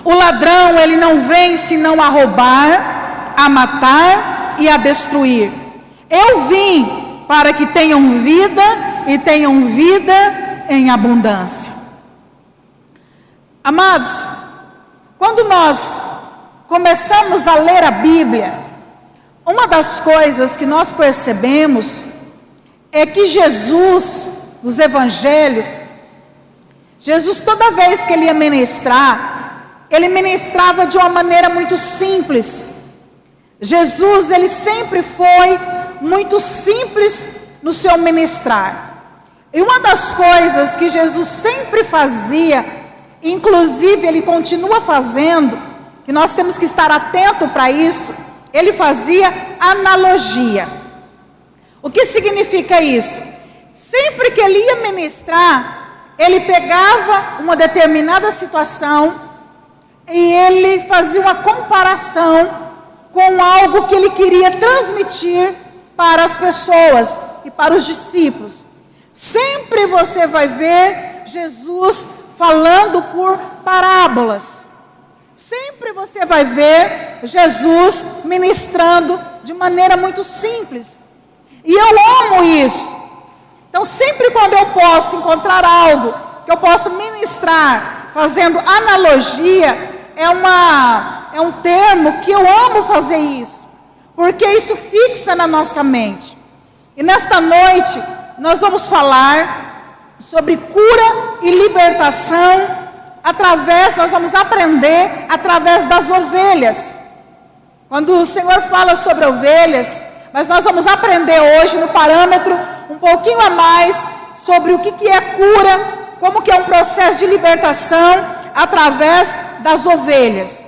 O ladrão, ele não vem senão a roubar, a matar e a destruir. Eu vim para que tenham vida e tenham vida em abundância. Amados, quando nós começamos a ler a Bíblia, uma das coisas que nós percebemos é que Jesus, nos evangelhos, Jesus, toda vez que ele ia ministrar, ele ministrava de uma maneira muito simples. Jesus, ele sempre foi muito simples no seu ministrar. E uma das coisas que Jesus sempre fazia, inclusive ele continua fazendo, que nós temos que estar atento para isso, ele fazia analogia. O que significa isso? Sempre que ele ia ministrar, ele pegava uma determinada situação e ele fazia uma comparação com algo que ele queria transmitir para as pessoas e para os discípulos. Sempre você vai ver Jesus falando por parábolas. Sempre você vai ver Jesus ministrando de maneira muito simples. E eu amo isso. Então, sempre quando eu posso encontrar algo que eu posso ministrar fazendo analogia, é um termo que eu amo fazer isso, porque isso fixa na nossa mente. E nesta noite nós vamos falar sobre cura e libertação nós vamos aprender através das ovelhas. Quando o Senhor fala sobre ovelhas, mas nós vamos aprender hoje no parâmetro um pouquinho a mais sobre o que é cura, como que é um processo de libertação através das ovelhas.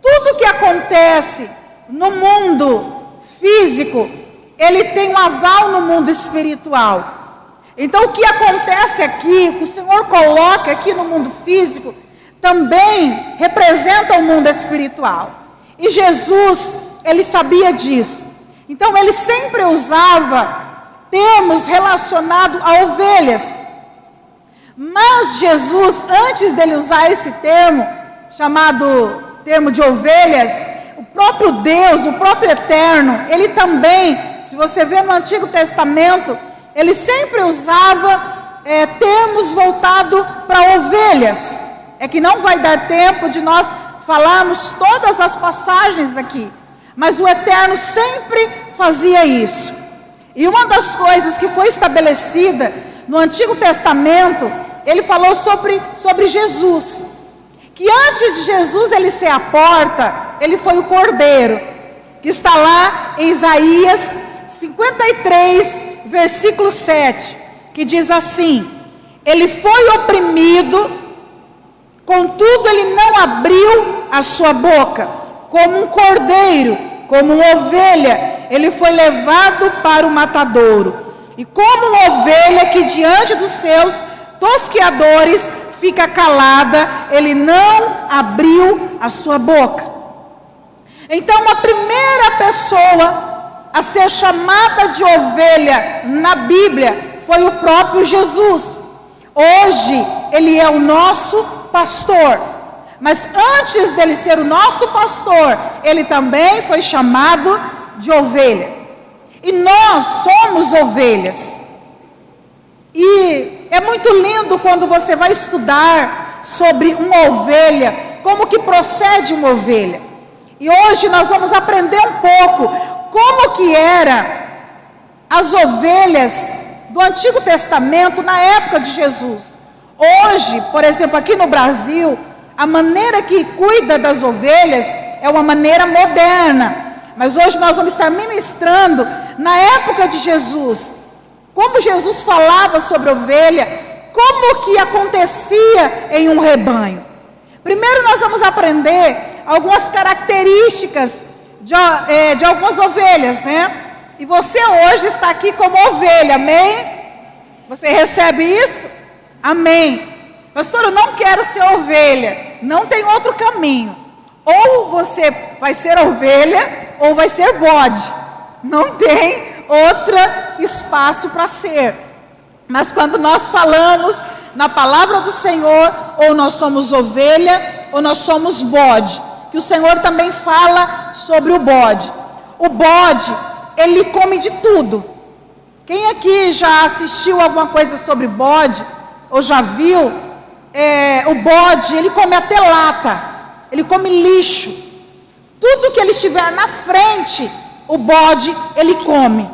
Tudo que acontece no mundo físico, ele tem um aval no mundo espiritual. Então o que acontece aqui, o que o Senhor coloca aqui no mundo físico, também representa o mundo espiritual. E Jesus, ele sabia disso. Então ele sempre usava termos relacionados a ovelhas. Mas Jesus, antes dele usar esse termo, chamado termo de ovelhas, o próprio Deus, o próprio Eterno, ele também, se você vê no Antigo Testamento, ele sempre usava termos voltados para ovelhas. É que não vai dar tempo de nós falarmos todas as passagens aqui, mas o Eterno sempre fazia isso. E uma das coisas que foi estabelecida no Antigo Testamento, ele falou sobre Jesus, que antes de Jesus ele ser a porta, ele foi o cordeiro, que está lá em Isaías 53, versículo 7, que diz assim: ele foi oprimido, contudo ele não abriu a sua boca, como um cordeiro, como uma ovelha, ele foi levado para o matadouro, e como uma ovelha que diante dos seus tosqueadores fica calada, ele não abriu a sua boca. Então a primeira pessoa a ser chamada de ovelha na Bíblia foi o próprio Jesus. Hoje ele é o nosso pastor, mas antes dele ser o nosso pastor, ele também foi chamado de ovelha. E nós somos ovelhas. E é muito lindo quando você vai estudar sobre uma ovelha, como que procede uma ovelha. E hoje nós vamos aprender um pouco como que eram as ovelhas do Antigo Testamento na época de Jesus. Hoje, por exemplo, aqui no Brasil, a maneira que cuida das ovelhas é uma maneira moderna. Mas hoje nós vamos estar ministrando na época de Jesus, como Jesus falava sobre ovelha, como que acontecia em um rebanho. Primeiro nós vamos aprender algumas características de algumas ovelhas, né? E você hoje está aqui como ovelha, amém? Você recebe isso? Amém. Pastor, eu não quero ser ovelha, não tem outro caminho. Ou você vai ser ovelha, ou vai ser bode. Não tem outro espaço para ser. Mas quando nós falamos na palavra do Senhor, ou nós somos ovelha, ou nós somos bode? Que o Senhor também fala sobre o bode. O bode, ele come de tudo. Quem aqui já assistiu alguma coisa sobre bode, ou já viu, o bode, ele come até lata, ele come lixo. Tudo que ele estiver na frente, o bode, ele come.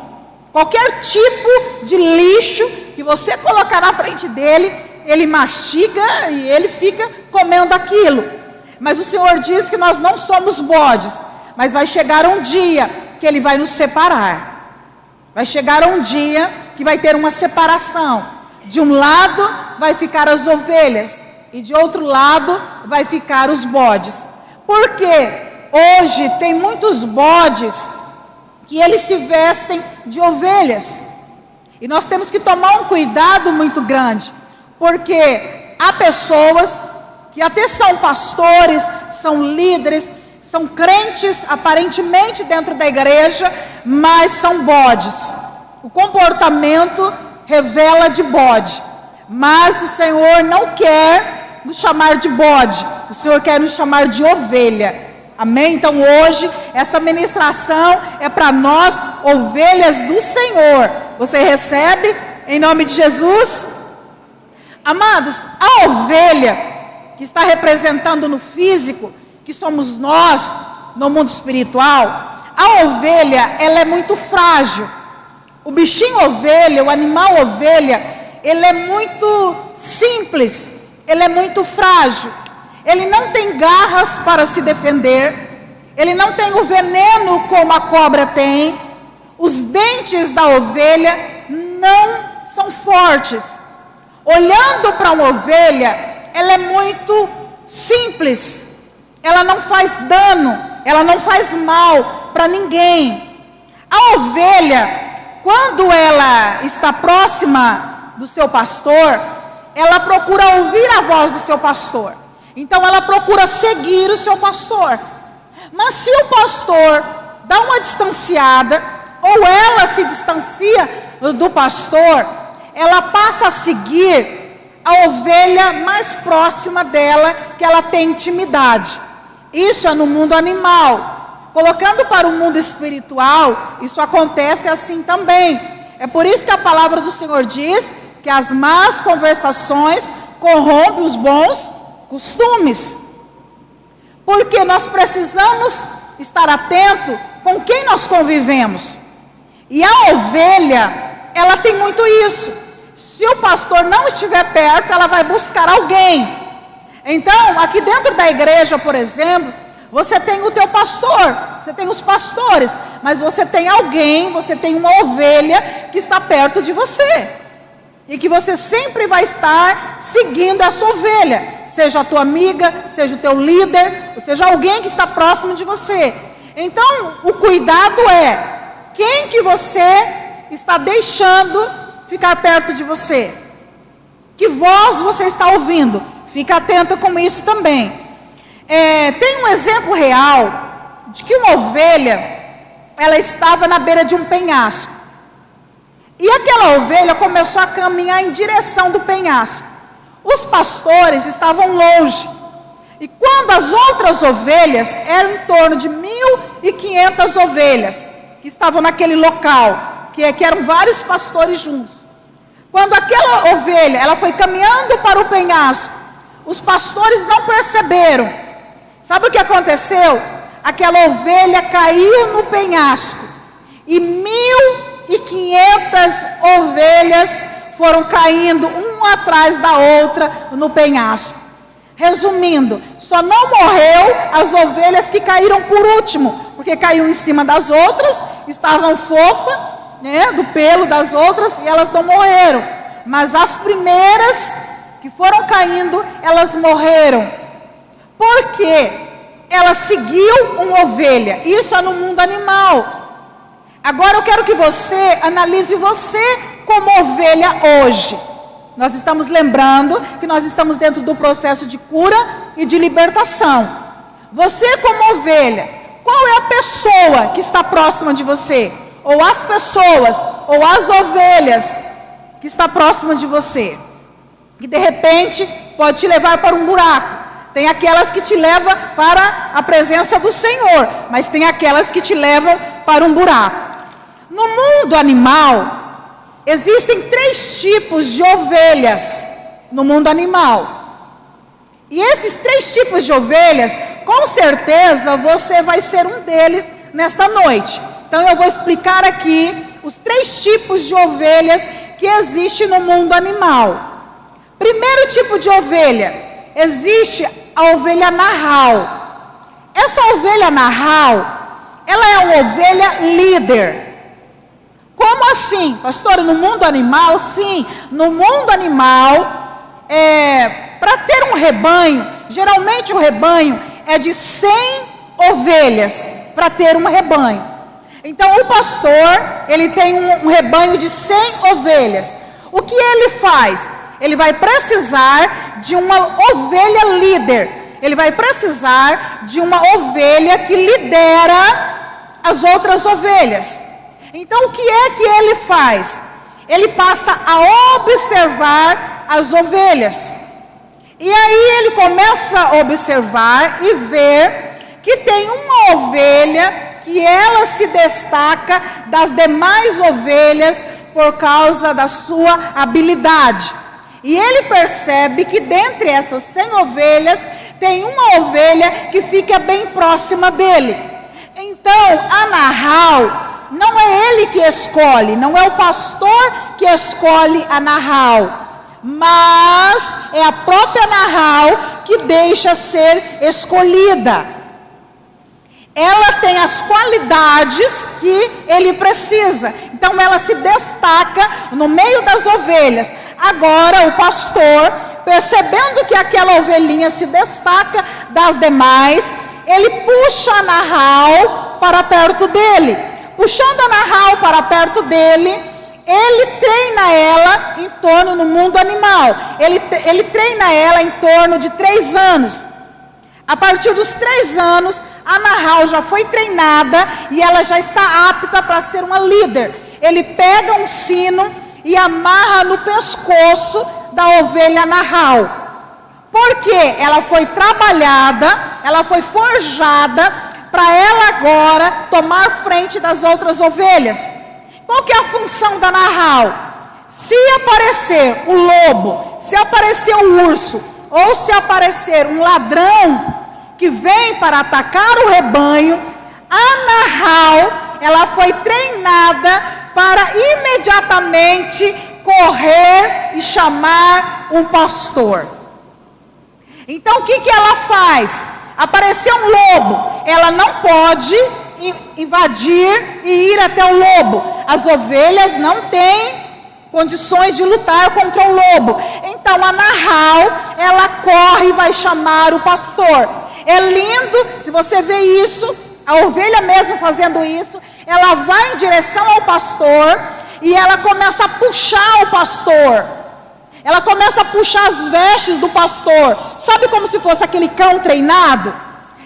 Qualquer tipo de lixo que você colocar na frente dele, ele mastiga e ele fica comendo aquilo. Mas o Senhor diz que nós não somos bodes, mas vai chegar um dia que ele vai nos separar. Vai chegar um dia que vai ter uma separação. De um lado vai ficar as ovelhas e de outro lado vai ficar os bodes. Porque hoje tem muitos bodes que eles se vestem de ovelhas. E nós temos que tomar um cuidado muito grande, porque há pessoas que até são pastores, são líderes, são crentes aparentemente dentro da igreja, mas são bodes. O comportamento revela de bode, mas o Senhor não quer nos chamar de bode, o Senhor quer nos chamar de ovelha. Amém? Então hoje essa ministração é para nós, ovelhas do Senhor. Você recebe em nome de Jesus? Amados, a ovelha que está representando no físico, que somos nós no mundo espiritual, a ovelha, ela é muito frágil. O bichinho ovelha, o animal ovelha, ele é muito simples, ele é muito frágil. Ele não tem garras para se defender, ele não tem o veneno como a cobra tem. Os dentes da ovelha não são fortes. Olhando para uma ovelha, ela é muito simples, ela não faz dano, ela não faz mal para ninguém. A ovelha, quando ela está próxima do seu pastor, ela procura ouvir a voz do seu pastor. Então ela procura seguir o seu pastor. Mas se o pastor dá uma distanciada, ou ela se distancia do pastor, ela passa a seguir a ovelha mais próxima dela, que ela tem intimidade. Isso é no mundo animal. Colocando para o mundo espiritual, isso acontece assim também. É por isso que a palavra do Senhor diz que as más conversações corrompem os bons costumes. Porque nós precisamos estar atento com quem nós convivemos. E a ovelha, ela tem muito isso. Se o pastor não estiver perto, ela vai buscar alguém. Então, aqui dentro da igreja, por exemplo, você tem o teu pastor, você tem os pastores, mas você tem alguém, você tem uma ovelha que está perto de você. E que você sempre vai estar seguindo essa ovelha, seja a tua amiga, seja o teu líder, ou seja alguém que está próximo de você. Então, o cuidado é quem que você está deixando ficar perto de você. Que voz você está ouvindo? Fica atenta com isso também. Tem um exemplo real de que uma ovelha, ela estava na beira de um penhasco. E aquela ovelha começou a caminhar em direção do penhasco. Os pastores estavam longe. E quando as outras ovelhas, eram em torno de 1.500 ovelhas, que estavam naquele local, que eram vários pastores juntos. Quando aquela ovelha, ela foi caminhando para o penhasco, os pastores não perceberam. Sabe o que aconteceu? Aquela ovelha caiu no penhasco. E 1.500 ovelhas foram caindo uma atrás da outra no penhasco. Resumindo, só não morreu as ovelhas que caíram por último, porque caiu em cima das outras, estavam fofas, né, do pelo das outras, e elas não morreram. Mas as primeiras que foram caindo, elas morreram. Por quê? Ela seguiu uma ovelha. Isso é no mundo animal. Agora eu quero que você analise você como ovelha hoje. Nós estamos lembrando que nós estamos dentro do processo de cura e de libertação. Você como ovelha, qual é a pessoa que está próxima de você? Ou as pessoas, ou as ovelhas que está próxima de você? Que de repente pode te levar para um buraco, Tem aquelas que te levam para a presença do Senhor, mas tem aquelas que te levam para um buraco. No mundo animal, existem 3 tipos de ovelhas no mundo animal. E esses 3 tipos de ovelhas, com certeza você vai ser um deles nesta noite. Então eu vou explicar aqui os 3 tipos de ovelhas que existem no mundo animal. Primeiro tipo de ovelha, existe a ovelha narral. Essa ovelha narral, ela é uma ovelha líder. Como assim? Pastor, no mundo animal? Sim, no mundo animal, para ter um rebanho, geralmente o rebanho é de 100 ovelhas, para ter um rebanho. Então o pastor, ele tem um rebanho de 100 ovelhas. O que ele faz? Ele vai precisar de uma ovelha líder. Ele vai precisar de uma ovelha que lidera as outras ovelhas. Então o que é que ele faz? Ele passa a observar as ovelhas. E aí ele começa a observar e ver que tem uma ovelha que ela se destaca das demais ovelhas por causa da sua habilidade. E ele percebe que dentre essas 100 ovelhas, tem uma ovelha que fica bem próxima dele. Então, a narral, não é ele que escolhe, não é o pastor que escolhe a narral, mas é a própria narral que deixa ser escolhida. Ela tem as qualidades que ele precisa. Então ela se destaca no meio das ovelhas. Agora o pastor, percebendo que aquela ovelhinha se destaca das demais, ele puxa a narral para perto dele. Puxando a narral para perto dele, ele treina ela em torno, no mundo animal, ele treina ela em torno de 3 anos. A partir dos 3 anos, a narral já foi treinada e ela já está apta para ser uma líder. Ele pega um sino e amarra no pescoço da ovelha narral. Porque ela foi trabalhada, ela foi forjada para ela agora tomar frente das outras ovelhas. Qual que é a função da narral? Se aparecer o lobo, se aparecer o urso, ou se aparecer um ladrão que vem para atacar o rebanho, a narral, ela foi treinada para imediatamente correr e chamar um pastor. Então o que ela faz? Apareceu um lobo, ela não pode invadir e ir até o lobo. As ovelhas não têm condições de lutar contra o lobo. Então a narral, ela corre e vai chamar o pastor. É lindo, se você vê isso, a ovelha mesmo fazendo isso, ela vai em direção ao pastor e ela começa a puxar o pastor. Ela começa a puxar as vestes do pastor. Sabe como se fosse aquele cão treinado?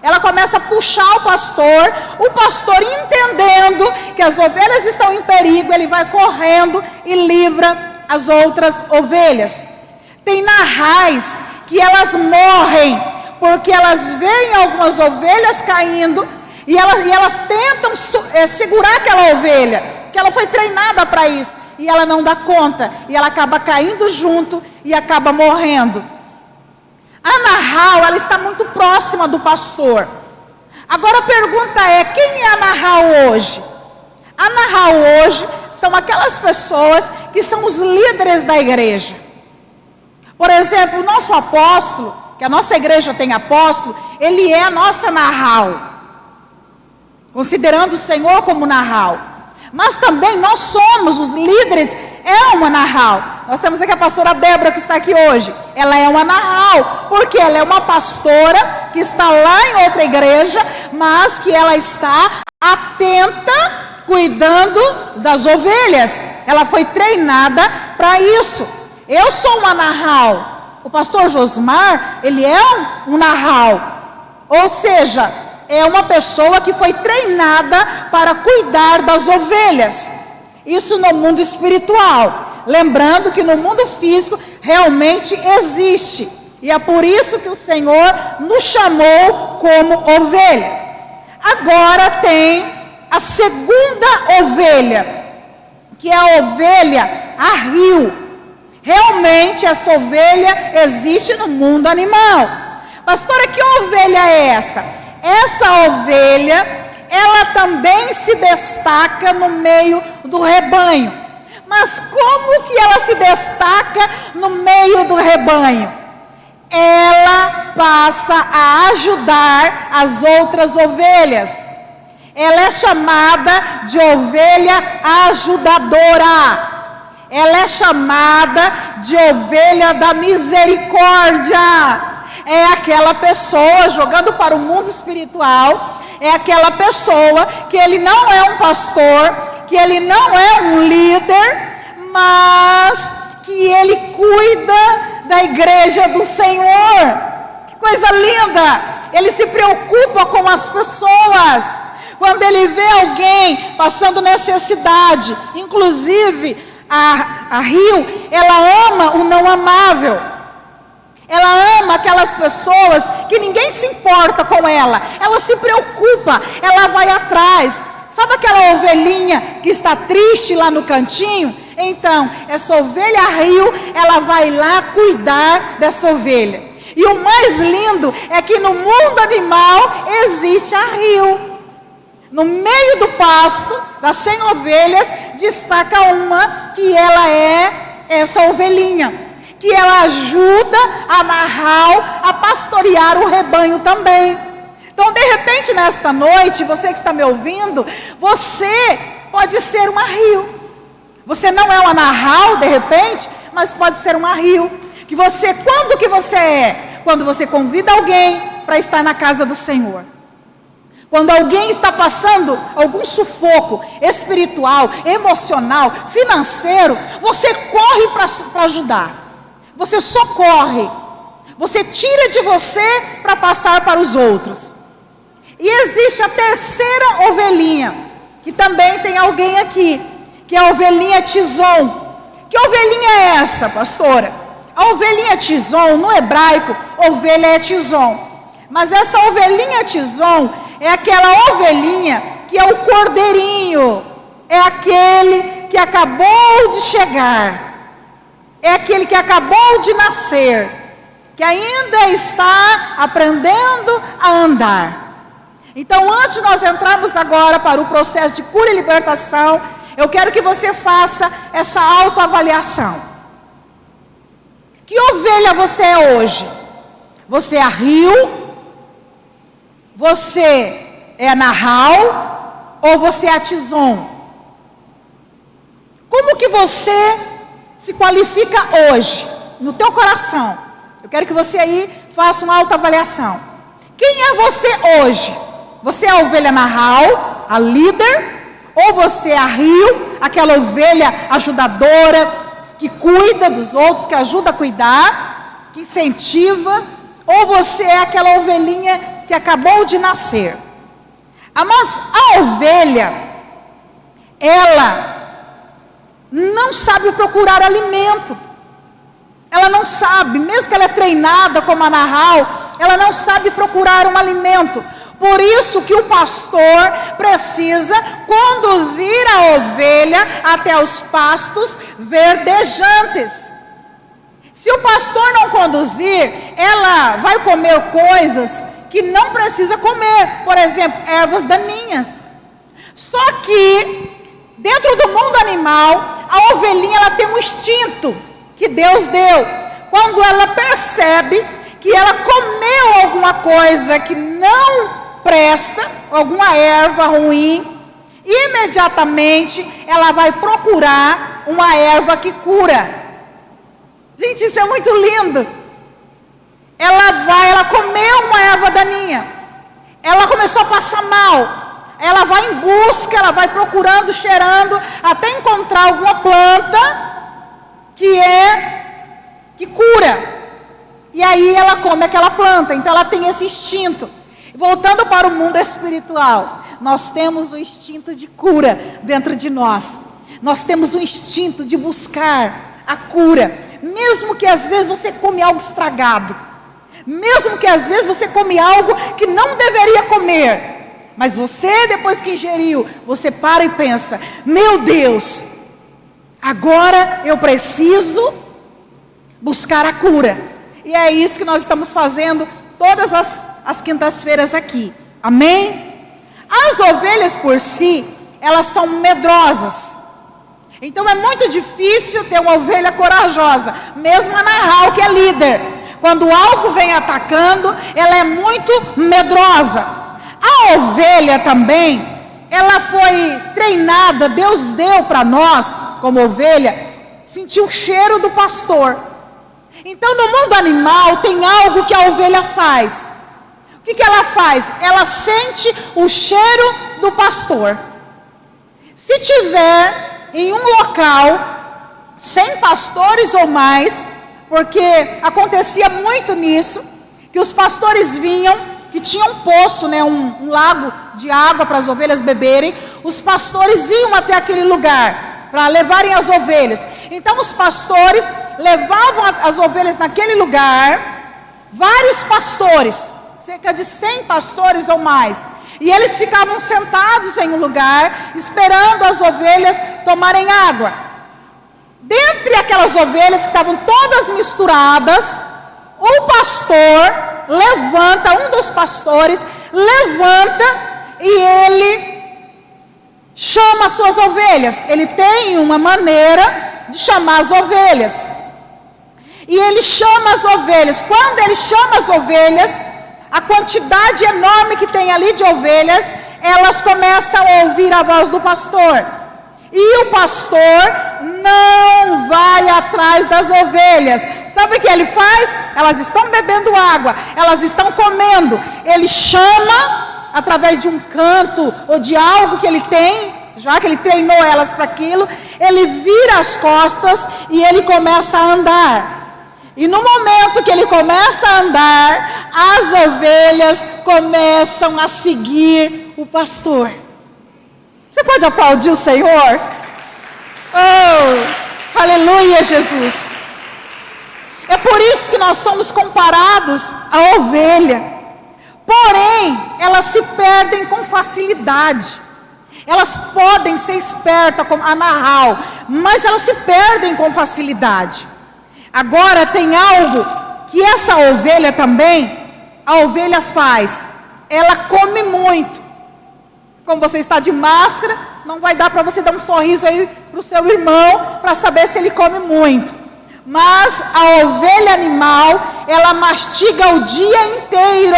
Ela começa a puxar o pastor entendendo que as ovelhas estão em perigo, ele vai correndo e livra as outras ovelhas. Tem narrais que elas morrem, porque elas veem algumas ovelhas caindo, e elas tentam segurar aquela ovelha, que ela foi treinada para isso, e ela não dá conta, e ela acaba caindo junto, e acaba morrendo. A narral, ela está muito próxima do pastor. Agora a pergunta é, quem é a narral hoje? A narral hoje são aquelas pessoas que são os líderes da igreja. Por exemplo, o nosso apóstolo, que a nossa igreja tem apóstolo, ele é a nossa narral, considerando o Senhor como narral. Mas também nós somos os líderes, é uma narral. Nós temos aqui a pastora Débora que está aqui hoje. Ela é uma narral, porque ela é uma pastora que está lá em outra igreja, mas que ela está atenta, cuidando das ovelhas. Ela foi treinada para isso. Eu sou uma narral. O pastor Josmar, ele é um narral. Ou seja, é uma pessoa que foi treinada para cuidar das ovelhas. Isso no mundo espiritual. Lembrando que no mundo físico realmente existe. E é por isso que o Senhor nos chamou como ovelha. Agora tem a segunda ovelha, que é a ovelha arrio. Realmente essa ovelha existe no mundo animal. Pastora, que ovelha é essa? Essa ovelha, ela também se destaca no meio do rebanho. Mas como que ela se destaca no meio do rebanho? Ela passa a ajudar as outras ovelhas. Ela é chamada de ovelha ajudadora. Ela é chamada de ovelha da misericórdia. É aquela pessoa, jogando para o mundo espiritual, é aquela pessoa que ele não é um pastor, que ele não é um líder, mas que ele cuida da igreja do Senhor. Que coisa linda! Ele se preocupa com as pessoas. Quando ele vê alguém passando necessidade, inclusive a Rio, ela ama o não amável. Ela ama aquelas pessoas que ninguém se importa com ela. Ela se preocupa, ela vai atrás. Sabe aquela ovelhinha que está triste lá no cantinho? Então, essa ovelha Rio, ela vai lá cuidar dessa ovelha. E o mais lindo é que no mundo animal existe a Rio. No meio do pasto, das 100 ovelhas, destaca uma que ela é essa ovelhinha, que ela ajuda a narrar, a pastorear o rebanho também. Então, de repente, nesta noite, você que está me ouvindo, você pode ser uma Rio. Você não é uma narral, de repente, mas pode ser uma Rio. Que você, quando que você é? Quando você convida alguém para estar na casa do Senhor. Quando alguém está passando algum sufoco espiritual, emocional, financeiro, você corre para ajudar. Você socorre. Você tira de você para passar para os outros. E existe a terceira ovelhinha, que também tem alguém aqui, que é a ovelhinha Tizom. Que ovelhinha é essa, pastora? A ovelhinha Tizom, no hebraico, ovelha é Tizom. Mas essa ovelhinha Tizom é aquela ovelhinha que é o cordeirinho, é aquele que acabou de chegar, é aquele que acabou de nascer, que ainda está aprendendo a andar. Então, antes de nós entrarmos agora para o processo de cura e libertação, eu quero que você faça essa autoavaliação. Que ovelha você é hoje? Você é a Rio? Você é a Narral? Ou você é a Tizom? Como que você se qualifica hoje, no teu coração? Eu quero que você aí faça uma autoavaliação. Quem é você hoje? Você é a ovelha Narral, a líder? Ou você é a Rio, aquela ovelha ajudadora, que cuida dos outros, que ajuda a cuidar, que incentiva? Ou você é aquela ovelhinha que acabou de nascer? Mas a ovelha, ela não sabe procurar alimento. Ela não sabe, mesmo que ela é treinada como a Narral, ela não sabe procurar um alimento. Por isso que o pastor precisa conduzir a ovelha até os pastos verdejantes. Se o pastor não conduzir, ela vai comer coisas que não precisa comer. Por exemplo, ervas daninhas. Só que, dentro do mundo animal, a ovelhinha ela tem um instinto que Deus deu. Quando ela percebe que ela comeu alguma coisa que não presta, alguma erva ruim, imediatamente ela vai procurar uma erva que cura. Gente, isso é muito lindo. Ela comeu uma erva daninha, ela começou a passar mal, ela vai em busca, ela vai procurando, cheirando, até encontrar alguma planta que cura, e aí ela come aquela planta. Então ela tem esse instinto. Voltando para o mundo espiritual, nós temos o instinto de cura dentro de nós. Nós temos o instinto de buscar a cura, mesmo que às vezes você come algo estragado. Mesmo que às vezes você come algo que não deveria comer, mas você, depois que ingeriu, você para e pensa: meu Deus, agora eu preciso buscar a cura. E é isso que nós estamos fazendo todas as quintas-feiras aqui. Amém? As ovelhas por si, elas são medrosas. Então é muito difícil ter uma ovelha corajosa. Mesmo a Nahal, que é líder, quando algo vem atacando, ela é muito medrosa. A ovelha também, ela foi treinada, Deus deu para nós, como ovelha, sentir o cheiro do pastor. Então no mundo animal tem algo que a ovelha faz. O que ela faz? Ela sente o cheiro do pastor. Se tiver em um local 100 pastores ou mais, porque acontecia muito nisso, que os pastores vinham, que tinha um poço, um lago de água para as ovelhas beberem, os pastores iam até aquele lugar para levarem as ovelhas. Então os pastores levavam as ovelhas naquele lugar, vários pastores, cerca de 100 pastores ou mais, e eles ficavam sentados em um lugar, esperando as ovelhas tomarem água. Dentre aquelas ovelhas que estavam todas misturadas, o pastor levanta, um dos pastores levanta e ele chama as suas ovelhas. Ele tem uma maneira de chamar as ovelhas. E ele chama as ovelhas. Quando ele chama as ovelhas, a quantidade enorme que tem ali de ovelhas, elas começam a ouvir a voz do pastor. E o pastor não vai atrás das ovelhas. Sabe o que ele faz? Elas estão bebendo água, elas estão comendo. Ele chama, através de um canto ou de algo que ele tem, já que ele treinou elas para aquilo, ele vira as costas e ele começa a andar. E no momento que ele começa a andar, as ovelhas começam a seguir o pastor. Você pode aplaudir o Senhor? Oh, aleluia, Jesus. É por isso que nós somos comparados à ovelha. Porém, elas se perdem com facilidade. Elas podem ser espertas como a Nahal, mas elas se perdem com facilidade. Agora tem algo que essa ovelha também, a ovelha faz. Ela come muito. Como você está de máscara, não vai dar para você dar um sorriso aí para o seu irmão, para saber se ele come muito. Mas a ovelha animal, ela mastiga o dia inteiro.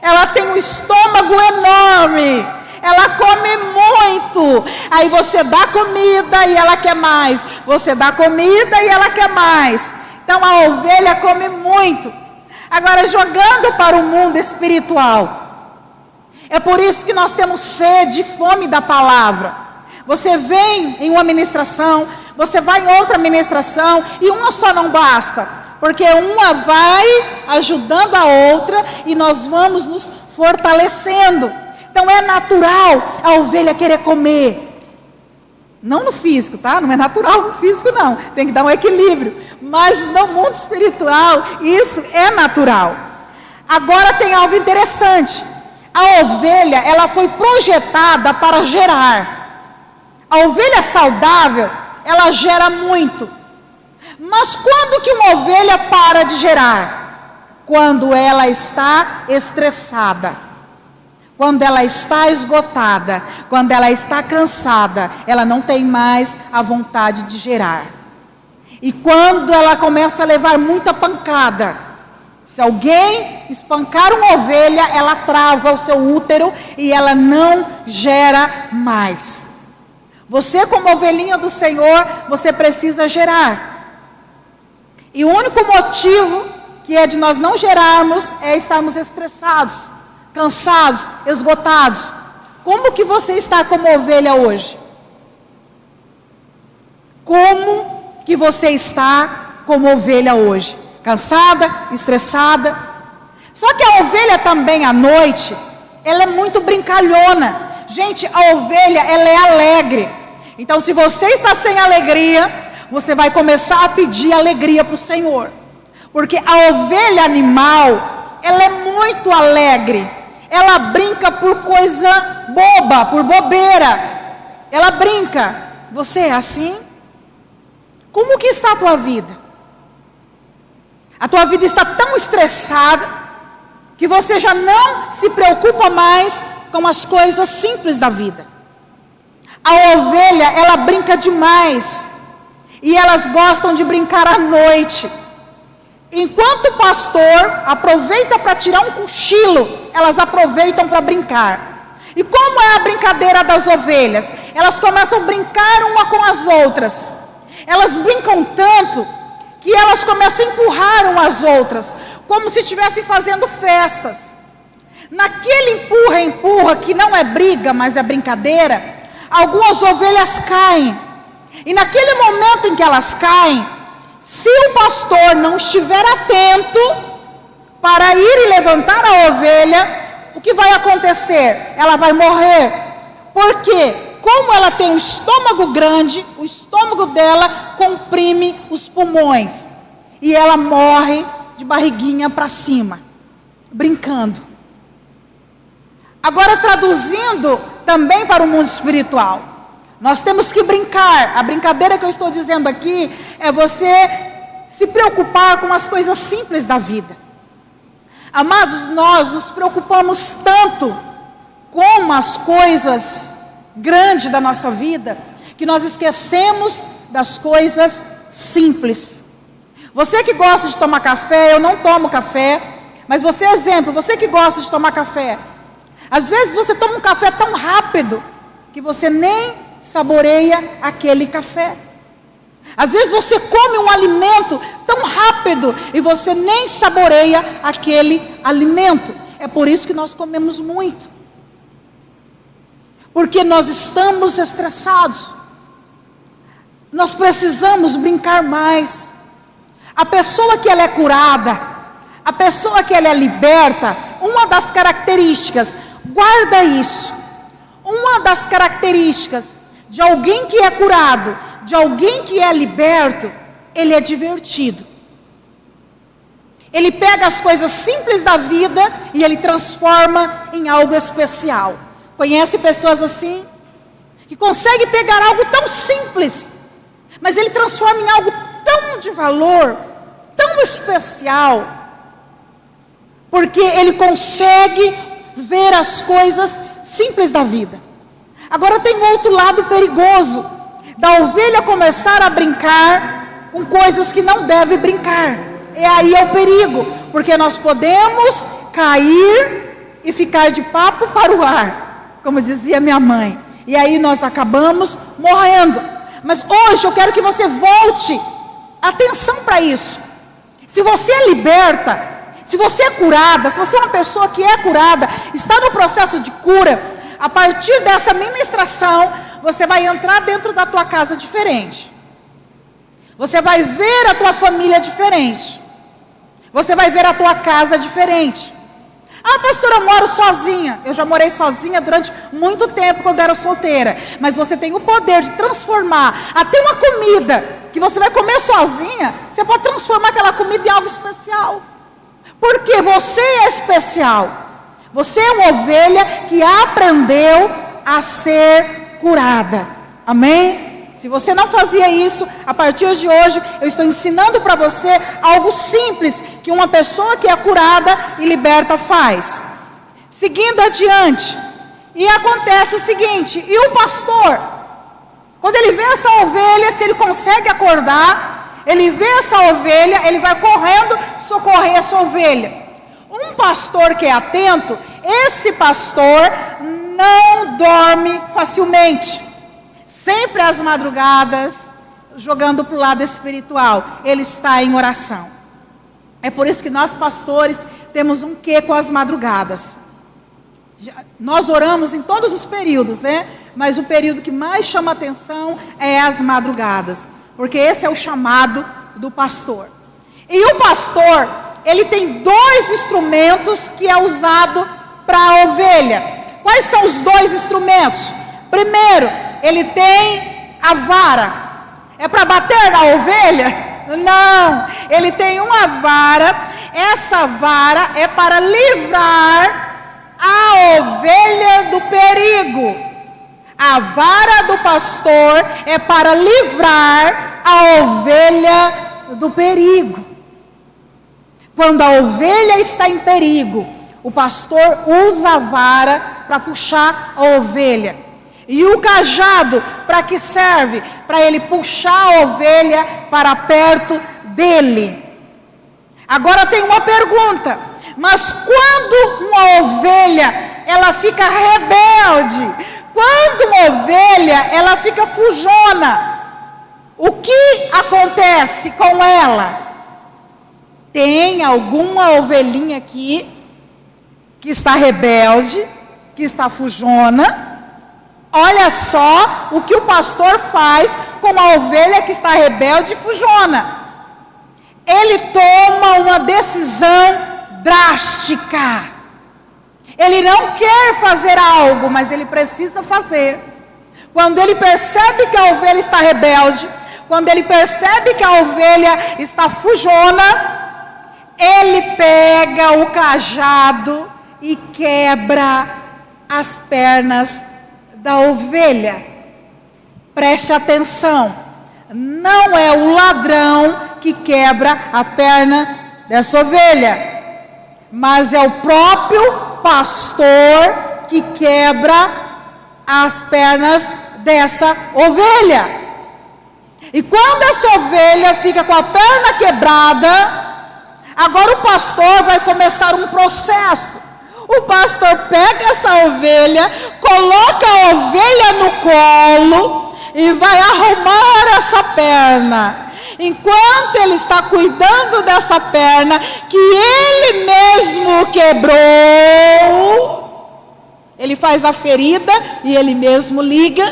Ela tem um estômago enorme. Ela come muito. Aí você dá comida e ela quer mais. Você dá comida e ela quer mais. Então a ovelha come muito. Agora, jogando para o mundo espiritual, é por isso que nós temos sede e fome da palavra. Você vem em uma ministração, você vai em outra ministração, e uma só não basta, porque uma vai ajudando a outra e nós vamos nos fortalecendo. Então é natural a ovelha querer comer. Não no físico, tá? Não é natural no físico, não. Tem que dar um equilíbrio. Mas no mundo espiritual, isso é natural. Agora tem algo interessante. A ovelha, ela foi projetada para gerar. A ovelha saudável, ela gera muito. Mas quando que uma ovelha para de gerar? Quando ela está estressada. Quando ela está esgotada, quando ela está cansada, ela não tem mais a vontade de gerar. E quando ela começa a levar muita pancada, se alguém espancar uma ovelha, ela trava o seu útero e ela não gera mais. Você, como ovelhinha do Senhor, você precisa gerar. E o único motivo que é de nós não gerarmos é estarmos estressados, cansados, esgotados. Como que você está como ovelha hoje? Como que você está como ovelha hoje? Cansada, estressada? Só que a ovelha também à noite, ela é muito brincalhona. Gente, a ovelha, ela é alegre. Então se você está sem alegria, você vai começar a pedir alegria para o Senhor. Porque a ovelha animal, ela é muito alegre. Ela brinca por coisa boba, por bobeira. Ela brinca. Você é assim? Como que está a tua vida? A tua vida está tão estressada que você já não se preocupa mais com as coisas simples da vida. A ovelha, ela brinca demais. E elas gostam de brincar à noite. Enquanto o pastor aproveita para tirar um cochilo, elas aproveitam para brincar. E como é a brincadeira das ovelhas? Elas começam a brincar uma com as outras. Elas brincam tanto que elas começam a empurrar umas às outras, como se estivessem fazendo festas. Naquele empurra que não é briga, mas é brincadeira, algumas ovelhas caem. E naquele momento em que elas caem, se o pastor não estiver atento para ir e levantar a ovelha, o que vai acontecer? Ela vai morrer. Porque, como ela tem um estômago grande, o estômago dela comprime os pulmões. E ela morre de barriguinha para cima, brincando. Agora, traduzindo também para o mundo espiritual. Nós temos que brincar. A brincadeira que eu estou dizendo aqui é você se preocupar com as coisas simples da vida. Amados, nós nos preocupamos tanto com as coisas grandes da nossa vida, que nós esquecemos das coisas simples. Você que gosta de tomar café, eu não tomo café, mas você, exemplo, você que gosta de tomar café, às vezes você toma um café tão rápido, que você nem saboreia aquele café. Às vezes você come um alimento tão rápido e você nem saboreia aquele alimento. É por isso que nós comemos muito. Porque nós estamos estressados. Nós precisamos brincar mais. A pessoa que ela é curada, a pessoa que ela é liberta, uma das características, guarda isso. Uma das características de alguém que é curado, de alguém que é liberto, ele é divertido. Ele pega as coisas simples da vida e ele transforma em algo especial. Conhece pessoas assim? Que conseguem pegar algo tão simples, mas ele transforma em algo tão de valor, tão especial, porque ele consegue ver as coisas simples da vida. Agora tem outro lado perigoso, da ovelha começar a brincar com coisas que não deve brincar. E aí é o perigo, porque nós podemos cair e ficar de papo para o ar, como dizia minha mãe, e aí nós acabamos morrendo. Mas hoje eu quero que você volte atenção para isso. Se você é liberta, se você é curada, se você é uma pessoa que é curada, está no processo de cura, a partir dessa ministração, você vai entrar dentro da tua casa diferente. Você vai ver a tua família diferente. Você vai ver a tua casa diferente. Ah, pastora, eu moro sozinha. Eu já morei sozinha durante muito tempo quando era solteira. Mas você tem o poder de transformar até uma comida que você vai comer sozinha. Você pode transformar aquela comida em algo especial. Porque você é especial. Você é uma ovelha que aprendeu a ser curada. Amém? Se você não fazia isso, a partir de hoje, eu estou ensinando para você algo simples que uma pessoa que é curada e liberta faz. Seguindo adiante, e acontece o seguinte, e o pastor, quando ele vê essa ovelha, se ele consegue acordar, ele vê essa ovelha, ele vai correndo socorrer essa ovelha. Um pastor que é atento, esse pastor não dorme facilmente. Sempre às madrugadas, jogando para o lado espiritual, ele está em oração. É por isso que nós pastores temos um quê com as madrugadas. Nós oramos em todos os períodos, né? Mas o período que mais chama atenção é as madrugadas, porque esse é o chamado do pastor. E o pastor, ele tem dois instrumentos que é usado para a ovelha. Quais são os dois instrumentos? Primeiro, ele tem a vara. É para bater na ovelha? Não, ele tem uma vara. Essa vara é para livrar a ovelha do perigo. A vara do pastor é para livrar a ovelha do perigo. Quando a ovelha está em perigo, o pastor usa a vara para puxar a ovelha. E o cajado, para que serve? Para ele puxar a ovelha para perto dele. Agora tem uma pergunta: mas quando uma ovelha ela fica rebelde, quando uma ovelha ela fica fujona, o que acontece com ela? Tem alguma ovelhinha aqui que está rebelde, que está fujona? Olha só o que o pastor faz com a ovelha que está rebelde e fujona. Ele toma uma decisão drástica. Ele não quer fazer algo, mas ele precisa fazer. Quando ele percebe que a ovelha está rebelde, quando ele percebe que a ovelha está fujona, ele pega o cajado e quebra as pernas da ovelha. Preste atenção, não é o ladrão que quebra a perna dessa ovelha, mas é o próprio pastor que quebra as pernas dessa ovelha. E quando essa ovelha fica com a perna quebrada, agora o pastor vai começar um processo. O pastor pega essa ovelha, coloca a ovelha no colo e vai arrumar essa perna. Enquanto ele está cuidando dessa perna que ele mesmo quebrou, ele faz a ferida e ele mesmo liga.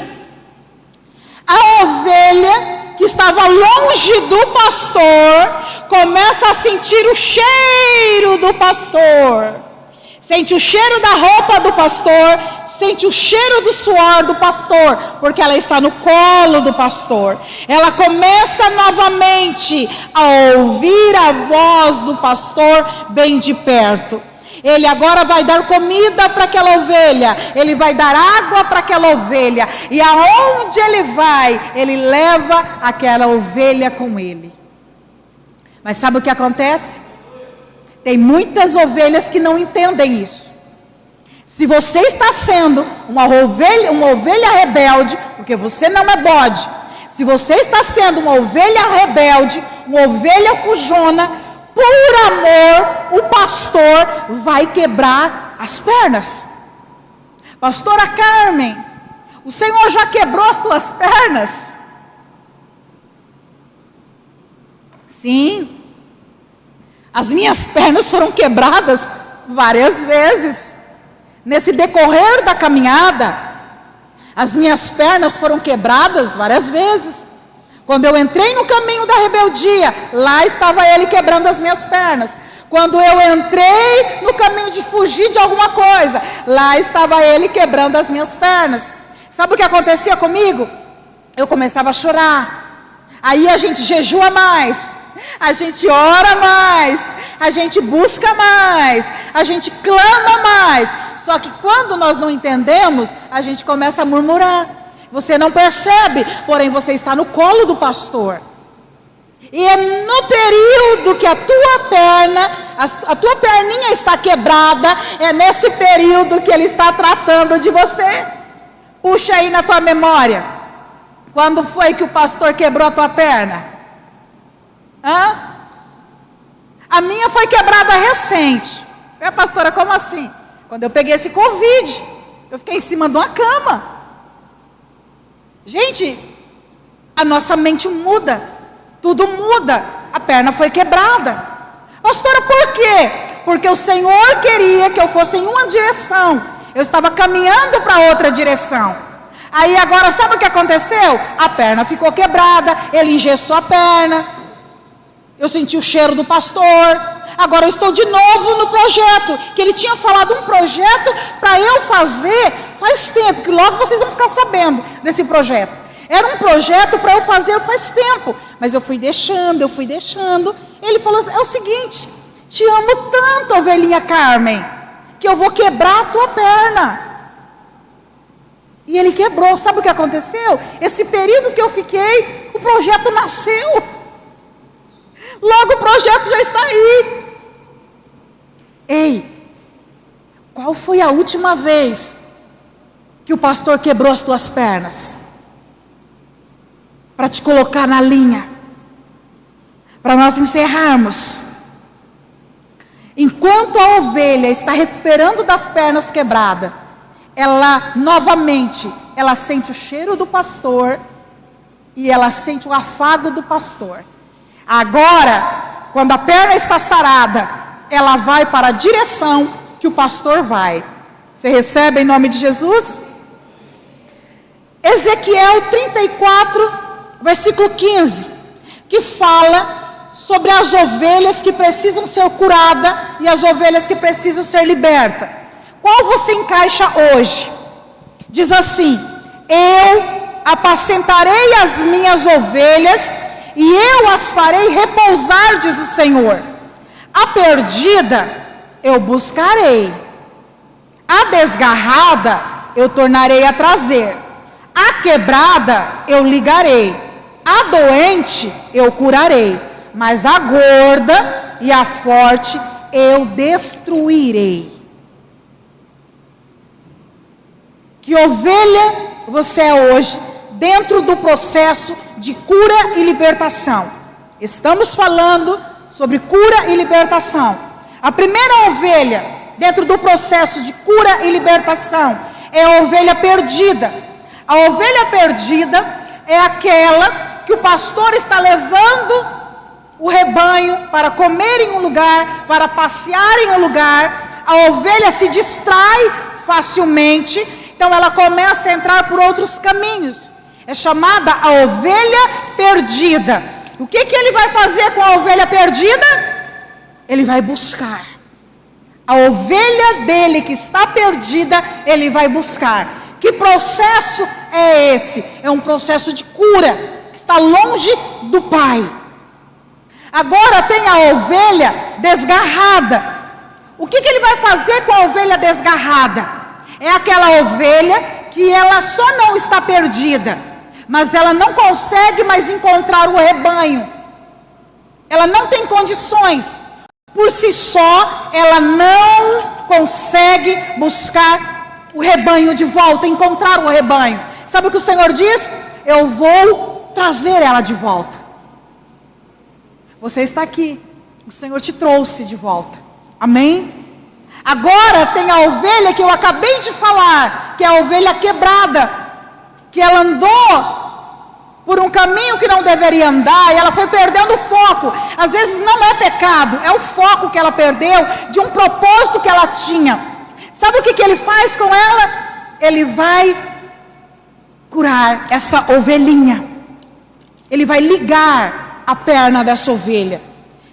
A ovelha que estava longe do pastor começa a sentir o cheiro do pastor. Sente o cheiro da roupa do pastor, sente o cheiro do suor do pastor, porque ela está no colo do pastor. Ela começa novamente a ouvir a voz do pastor bem de perto. Ele agora vai dar comida para aquela ovelha, ele vai dar água para aquela ovelha, e aonde ele vai, ele leva aquela ovelha com ele. Mas sabe o que acontece? Tem muitas ovelhas que não entendem isso. Se você está sendo uma ovelha rebelde, porque você não é bode, se você está sendo uma ovelha rebelde, uma ovelha fujona, por amor, o pastor vai quebrar as pernas. Pastora Carmen, o Senhor já quebrou as tuas pernas? Sim. As minhas pernas foram quebradas várias vezes. Nesse decorrer da caminhada, as minhas pernas foram quebradas várias vezes. Quando eu entrei no caminho da rebeldia, lá estava ele quebrando as minhas pernas. Quando eu entrei no caminho de fugir de alguma coisa, lá estava ele quebrando as minhas pernas. Sabe o que acontecia comigo? Eu começava a chorar. Aí a gente jejua mais, a gente ora mais, a gente busca mais, a gente clama mais. Só que quando nós não entendemos, a gente começa a murmurar. Você não percebe, porém você está no colo do pastor. E é no período que a tua perninha está quebrada, é nesse período que ele está tratando de você. Puxa aí na tua memória, quando foi que o pastor quebrou a tua perna? A minha foi quebrada recente. Pastora, como assim? Quando eu peguei esse Covid, eu fiquei em cima de uma cama. Gente, a nossa mente muda, tudo muda. A perna foi quebrada. Pastora, por quê? Porque o Senhor queria que eu fosse em uma direção, eu estava caminhando para outra direção. Aí agora, sabe o que aconteceu? A perna ficou quebrada, ele engessou a perna, eu senti o cheiro do pastor. Agora eu estou de novo no projeto, que ele tinha falado um projeto para eu fazer faz tempo, que logo vocês vão ficar sabendo desse projeto. Era um projeto para eu fazer faz tempo, mas eu fui deixando. Ele falou, é o seguinte, te amo tanto, ovelhinha Carmen, que eu vou quebrar a tua perna. E ele quebrou. Sabe o que aconteceu? Esse período que eu fiquei, o projeto nasceu. Logo o projeto já está aí. Ei, qual foi a última vez que o pastor quebrou as tuas pernas? Para te colocar na linha. Para nós encerrarmos. Enquanto a ovelha está recuperando das pernas quebradas, ela novamente, ela sente o cheiro do pastor e ela sente o afago do pastor. Agora, quando a perna está sarada, ela vai para a direção que o pastor vai. Você recebe em nome de Jesus? Ezequiel 34, versículo 15, que fala sobre as ovelhas que precisam ser curadas e as ovelhas que precisam ser libertas. Qual você encaixa hoje? Diz assim: eu apacentarei as minhas ovelhas e eu as farei repousar, diz o Senhor. A perdida eu buscarei, a desgarrada eu tornarei a trazer, a quebrada eu ligarei, a doente eu curarei, mas a gorda e a forte eu destruirei. Que ovelha você é hoje dentro do processo de cura e libertação? Estamos falando sobre cura e libertação. A primeira ovelha dentro do processo de cura e libertação é a ovelha perdida. A ovelha perdida é aquela que o pastor está levando o rebanho para comer em um lugar, para passear em um lugar. A ovelha se distrai facilmente, então ela começa a entrar por outros caminhos. É chamada a ovelha perdida. O que ele vai fazer com a ovelha perdida? Ele vai buscar. A ovelha dele que está perdida, ele vai buscar. Que processo é esse? É um processo de cura, que está longe do Pai. Agora tem a ovelha desgarrada. O que ele vai fazer com a ovelha desgarrada? É aquela ovelha que ela só não está perdida, mas ela não consegue mais encontrar o rebanho. Ela não tem condições. Por si só, ela não consegue buscar o rebanho de volta, encontrar o rebanho. Sabe o que o Senhor diz? Eu vou trazer ela de volta. Você está aqui, o Senhor te trouxe de volta. Amém? Agora tem a ovelha que eu acabei de falar, que é a ovelha quebrada, que ela andou por um caminho que não deveria andar, e ela foi perdendo o foco. Às vezes não é pecado, é o foco que ela perdeu, de um propósito que ela tinha. Sabe o que ele faz com ela? Ele vai curar essa ovelhinha. Ele vai ligar a perna dessa ovelha.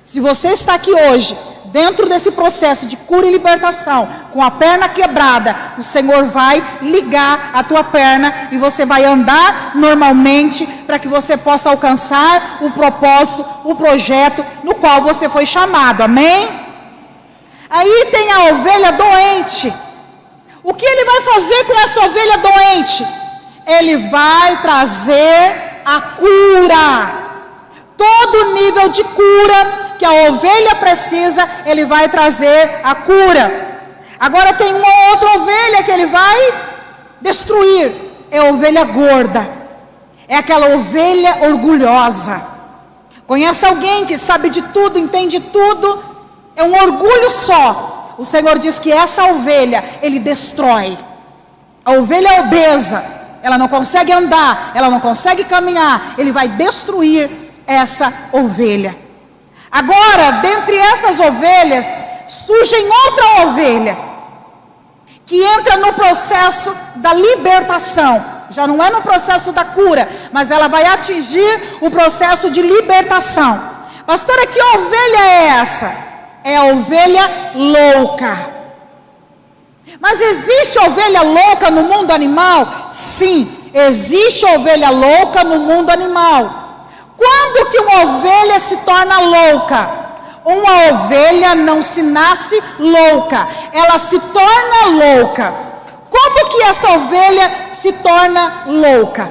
Se você está aqui hoje, dentro desse processo de cura e libertação, com a perna quebrada, o Senhor vai ligar a tua perna e você vai andar normalmente para que você possa alcançar o propósito, o projeto no qual você foi chamado. Amém? Aí tem a ovelha doente. O que ele vai fazer com essa ovelha doente? Ele vai trazer a cura. Todo nível de cura que a ovelha precisa, ele vai trazer a cura. Agora tem uma outra ovelha que ele vai destruir. É a ovelha gorda. É aquela ovelha orgulhosa. Conhece alguém que sabe de tudo, entende tudo? É um orgulho só. O Senhor diz que essa ovelha, ele destrói. A ovelha obesa, ela não consegue andar, ela não consegue caminhar. Ele vai destruir essa ovelha. Agora, dentre essas ovelhas, surgem outra ovelha, que entra no processo da libertação. Já não é no processo da cura, mas ela vai atingir o processo de libertação. Pastora, que ovelha é essa? É a ovelha louca. Mas existe ovelha louca no mundo animal? Sim, existe ovelha louca no mundo animal. Quando que uma ovelha se torna louca? Uma ovelha não se nasce louca, ela se torna louca. Como que essa ovelha se torna louca?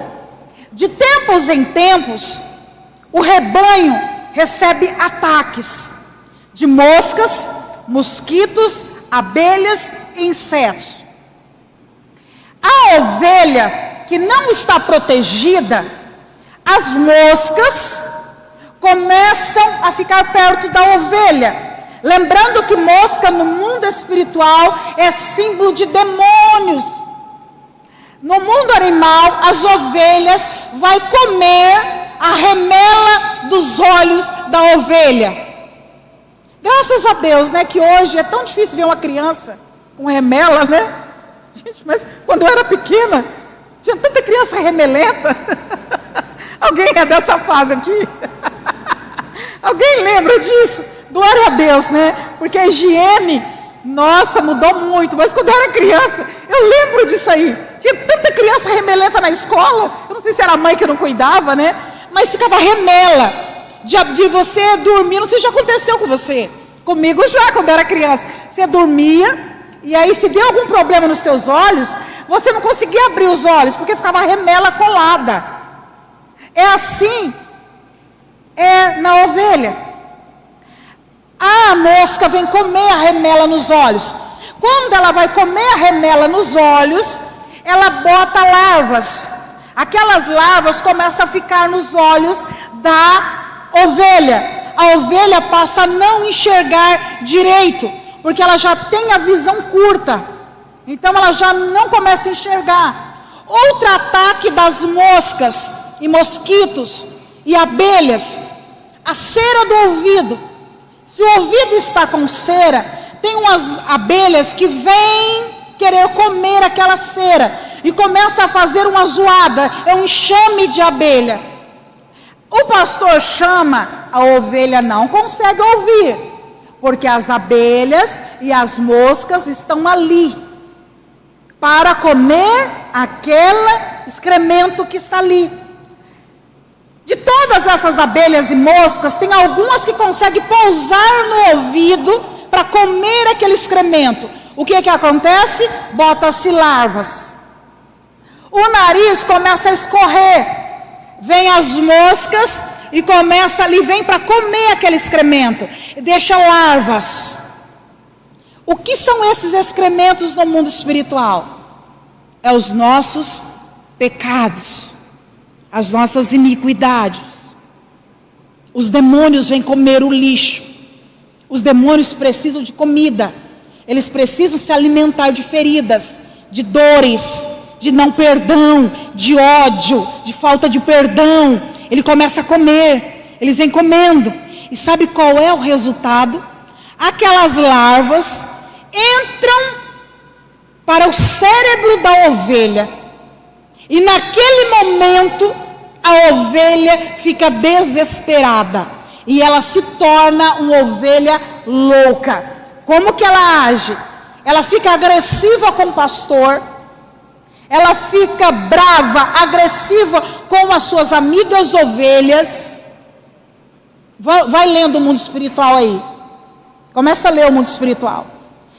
De tempos em tempos, o rebanho recebe ataques de moscas, mosquitos, abelhas e insetos. A ovelha que não está protegida, as moscas começam a ficar perto da ovelha. Lembrando que mosca no mundo espiritual é símbolo de demônios. No mundo animal, as ovelhas vão comer a remela dos olhos da ovelha. Graças a Deus, né, que hoje é tão difícil ver uma criança com remela, né? Gente, mas quando eu era pequena, tinha tanta criança remelenta. Alguém é dessa fase aqui? Alguém lembra disso? Glória a Deus, né? Porque a higiene, nossa, mudou muito. Mas quando eu era criança, eu lembro disso aí. Tinha tanta criança remelenta na escola. Eu não sei se era a mãe que não cuidava, né? Mas ficava remela. De você dormir, não sei se já aconteceu com você. Comigo já, quando eu era criança. Você dormia, e aí se deu algum problema nos teus olhos, você não conseguia abrir os olhos, porque ficava a remela colada. É assim, na ovelha. A mosca vem comer a remela nos olhos. Quando ela vai comer a remela nos olhos, ela bota larvas. Aquelas larvas começam a ficar nos olhos da ovelha. A ovelha passa a não enxergar direito, porque ela já tem a visão curta. Então ela já não começa a enxergar. Outro ataque das moscas e mosquitos e abelhas, a cera do ouvido. Se o ouvido está com cera, tem umas abelhas que vêm querer comer aquela cera e começa a fazer uma zoada, é um enxame de abelha. O pastor chama, a ovelha não consegue ouvir, porque as abelhas e as moscas estão ali para comer aquele excremento que está ali. De todas essas abelhas e moscas, tem algumas que conseguem pousar no ouvido para comer aquele excremento. O que acontece? Bota-se larvas. O nariz começa a escorrer. Vem as moscas e começa ali, vem para comer aquele excremento. Deixa larvas. O que são esses excrementos no mundo espiritual? É os nossos pecados, as nossas iniquidades. Os demônios vêm comer o lixo. Os demônios precisam de comida. Eles precisam se alimentar de feridas, de dores, de não perdão, de ódio, de falta de perdão. Ele começa a comer. Eles vêm comendo. E sabe qual é o resultado? Aquelas larvas entram para o cérebro da ovelha. E naquele momento, a ovelha fica desesperada. E ela se torna uma ovelha louca. Como que ela age? Ela fica agressiva com o pastor. Ela fica brava, agressiva com as suas amigas ovelhas. Vai lendo o mundo espiritual aí. Começa a ler o mundo espiritual.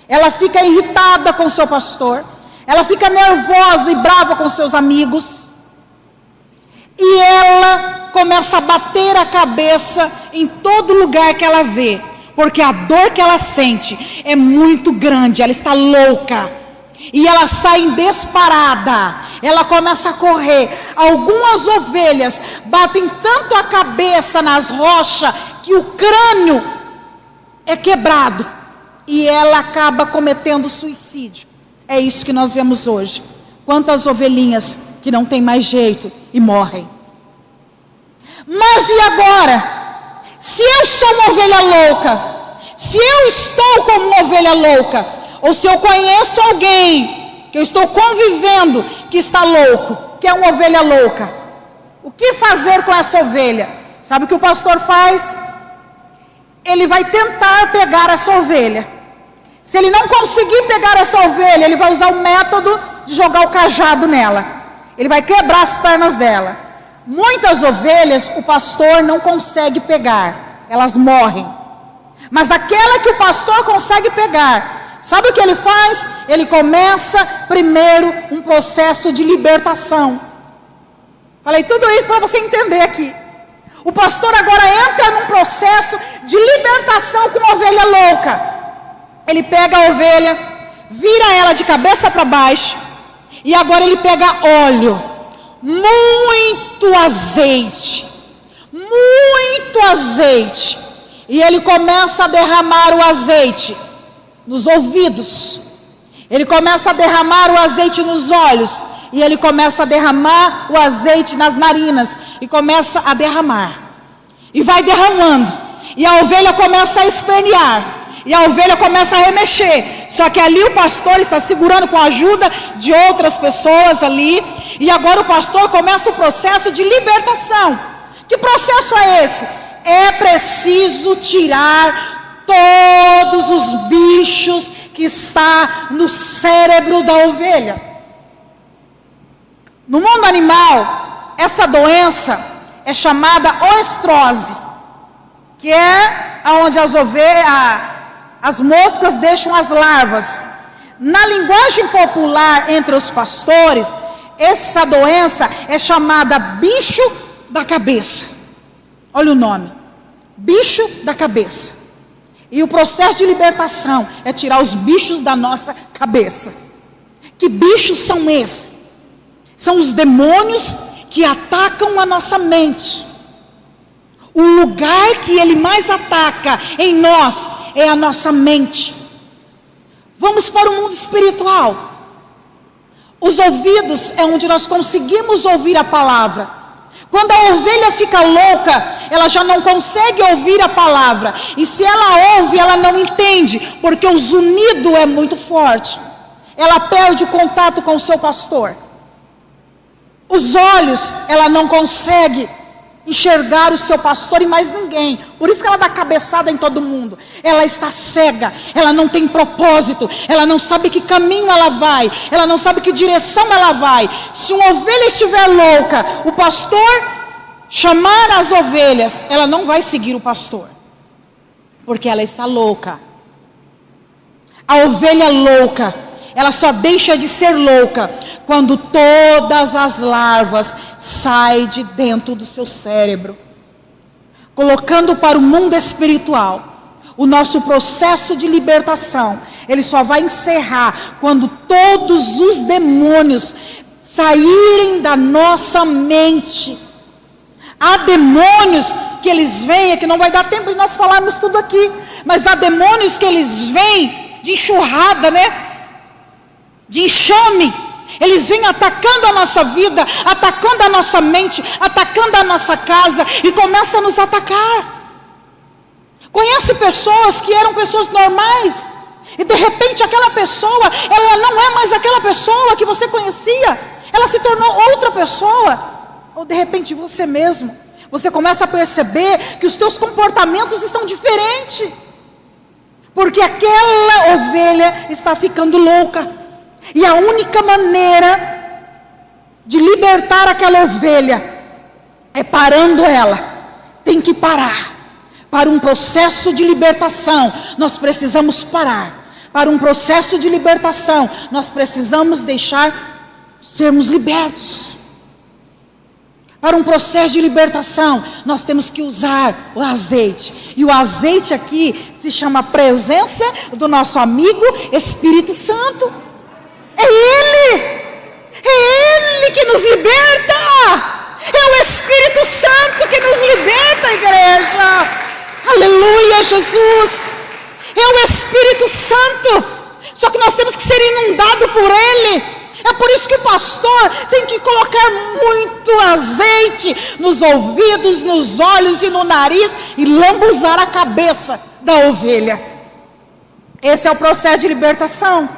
Ela fica irritada com o seu pastor. Ela fica nervosa e brava com seus amigos. E ela começa a bater a cabeça em todo lugar que ela vê. Porque a dor que ela sente é muito grande. Ela está louca. E ela sai disparada. Ela começa a correr. Algumas ovelhas batem tanto a cabeça nas rochas que o crânio é quebrado. E ela acaba cometendo suicídio. É isso que nós vemos hoje. Quantas ovelhinhas que não tem mais jeito e morrem. Mas e agora? Se eu sou uma ovelha louca, se eu estou como uma ovelha louca, ou se eu conheço alguém que eu estou convivendo que está louco, que é uma ovelha louca, o que fazer com essa ovelha? Sabe o que o pastor faz? Ele vai tentar pegar essa ovelha. Se ele não conseguir pegar essa ovelha, ele vai usar o método de jogar o cajado nela. Ele vai quebrar as pernas dela. muitas ovelhas o pastor não consegue pegar, elas morrem. Mas aquela que o pastor consegue pegar, sabe o que ele faz? Ele começa primeiro um processo de libertação. Falei tudo isso para você entender aqui. O pastor agora entra num processo de libertação com a ovelha louca. Ele pega a ovelha, vira ela de cabeça para baixo, e agora ele pega óleo, muito azeite, e ele começa a derramar o azeite nos ouvidos, ele começa a derramar o azeite nos olhos, e ele começa a derramar o azeite nas narinas, e começa a derramar, e vai derramando, e a ovelha começa a espernear, e a ovelha começa a remexer, só que ali o pastor está segurando com a ajuda de outras pessoas ali, e agora o pastor começa o processo de libertação. Que processo é esse? É preciso tirar todos os bichos que está no cérebro da ovelha. No mundo animal, essa doença é chamada oestrose, que é onde as moscas deixam as larvas. Na linguagem popular entre os pastores, essa doença é chamada bicho da cabeça. Olha o nome, bicho da cabeça. E o processo de libertação é tirar os bichos da nossa cabeça. Que bichos são esses? São os demônios que atacam a nossa mente. O lugar que ele mais ataca em nós é a nossa mente. Vamos para o mundo espiritual. Os ouvidos é onde nós conseguimos ouvir a palavra. Quando a ovelha fica louca, ela já não consegue ouvir a palavra. E se ela ouve, ela não entende, porque o zunido é muito forte. Ela perde o contato com o seu pastor. Os olhos, ela não consegue enxergar o seu pastor e mais ninguém. Por isso que ela dá cabeçada em todo mundo. Ela está cega, ela não tem propósito, ela não sabe que caminho ela vai, ela não sabe que direção ela vai. Se uma ovelha estiver louca, o pastor chamar as ovelhas, ela não vai seguir o pastor, porque ela está louca. A ovelha louca, ela só deixa de ser louca quando todas as larvas saem de dentro do seu cérebro. Colocando para o mundo espiritual, o nosso processo de libertação, ele só vai encerrar quando todos os demônios saírem da nossa mente. Há demônios que eles vêm, que não vai dar tempo de nós falarmos tudo aqui, mas há demônios que eles vêm de enxurrada, de enxame. Eles vêm atacando a nossa vida, atacando a nossa mente, atacando a nossa casa e começam a nos atacar. Conhece pessoas que eram pessoas normais e de repente aquela pessoa, ela não é mais aquela pessoa que você conhecia, ela se tornou outra pessoa. Ou de repente você mesmo, você começa a perceber que os teus comportamentos estão diferentes, porque aquela ovelha está ficando louca. E a única maneira de libertar aquela ovelha é parando ela. Tem que parar. Para um processo de libertação, nós precisamos parar. Para um processo de libertação, nós precisamos deixar sermos libertos. Para um processo de libertação, nós temos que usar o azeite. E o azeite aqui se chama presença do nosso amigo Espírito Santo. É Ele que nos liberta, é o Espírito Santo que nos liberta, igreja, aleluia, Jesus, é o Espírito Santo, só que nós temos que ser inundados por Ele. É por isso que o pastor tem que colocar muito azeite nos ouvidos, nos olhos e no nariz, e lambuzar a cabeça da ovelha. Esse é o processo de libertação.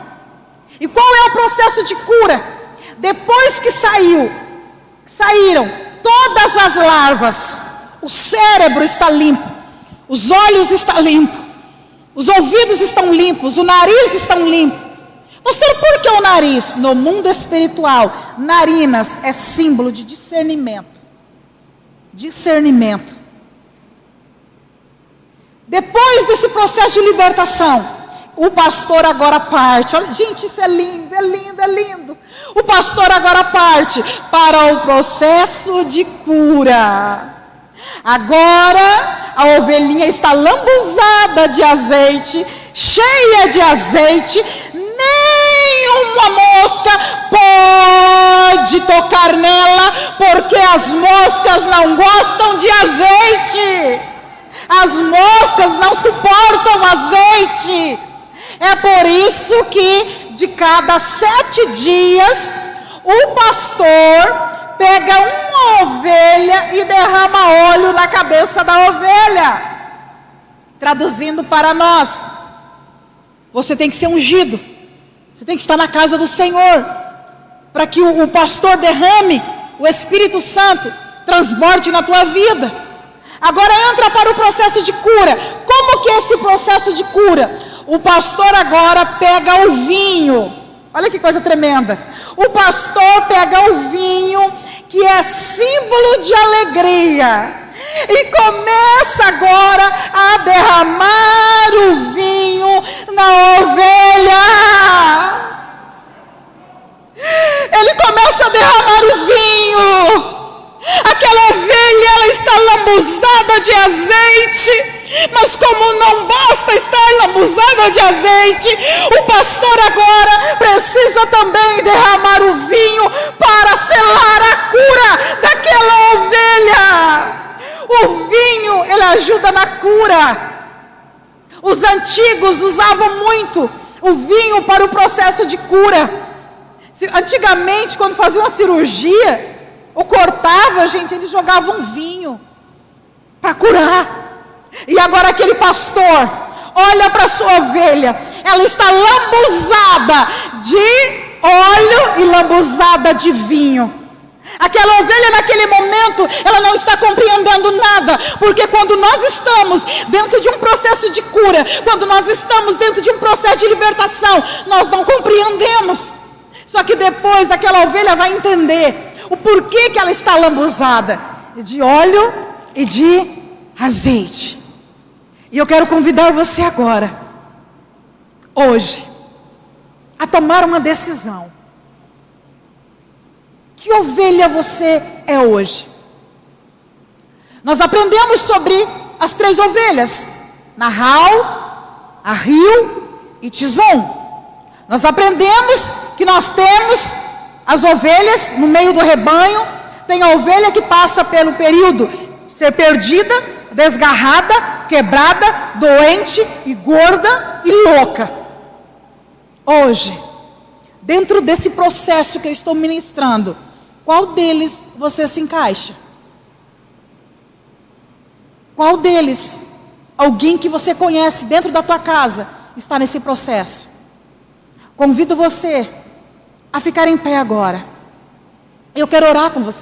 E qual é o processo de cura? Depois que saíram todas as larvas, o cérebro está limpo, os olhos estão limpos, os ouvidos estão limpos, o nariz está limpo. Pastor, por que o nariz? No mundo espiritual, narinas é símbolo de discernimento. discernimento. Depois desse processo de libertação, o pastor agora parte. Olha, gente, isso é lindo, é lindo, é lindo. O pastor agora parte para o processo de cura. Agora a ovelhinha está lambuzada de azeite, cheia de azeite. Nenhuma mosca pode tocar nela, porque as moscas não gostam de azeite. As moscas não suportam azeite. É por isso que de cada 7 dias o pastor pega uma ovelha e derrama óleo na cabeça da ovelha. Traduzindo para nós, você tem que ser ungido. Você tem que estar na casa do Senhor, para que o pastor derrame o Espírito Santo, transborde na tua vida. Agora entra para o processo de cura. Como que é esse processo de cura? O pastor agora pega o vinho. Olha que coisa tremenda. O pastor pega o vinho, que é símbolo de alegria, e começa agora a derramar o vinho na ovelha. Ele começa a derramar o vinho. Aquela ovelha, ela está lambuzada de azeite, mas como não basta estar lambuzada de azeite, o pastor agora precisa também derramar o vinho para selar a cura daquela ovelha. O vinho, ele ajuda na cura. Os antigos usavam muito o vinho para o processo de cura. Antigamente, quando faziam uma cirurgia ou cortava, gente, eles jogavam vinho para curar. E agora aquele pastor olha para a sua ovelha, ela está lambuzada de óleo e lambuzada de vinho. Aquela ovelha naquele momento, ela não está compreendendo nada, porque quando nós estamos dentro de um processo de cura, quando nós estamos dentro de um processo de libertação, nós não compreendemos. Só que depois aquela ovelha vai entender o porquê que ela está lambuzada de óleo e de azeite. E eu quero convidar você agora, hoje, a tomar uma decisão. Que ovelha você é hoje? Nós aprendemos sobre as 3 ovelhas, Nahal, Ahil e Tizom. Nós aprendemos que nós temos as ovelhas no meio do rebanho. Tem a ovelha que passa pelo período ser perdida, desgarrada, quebrada, doente e gorda e louca. Hoje, dentro desse processo que eu estou ministrando, qual deles você se encaixa? Qual deles, alguém que você conhece dentro da tua casa, está nesse processo? Convido você a ficar em pé agora. Eu quero orar com você.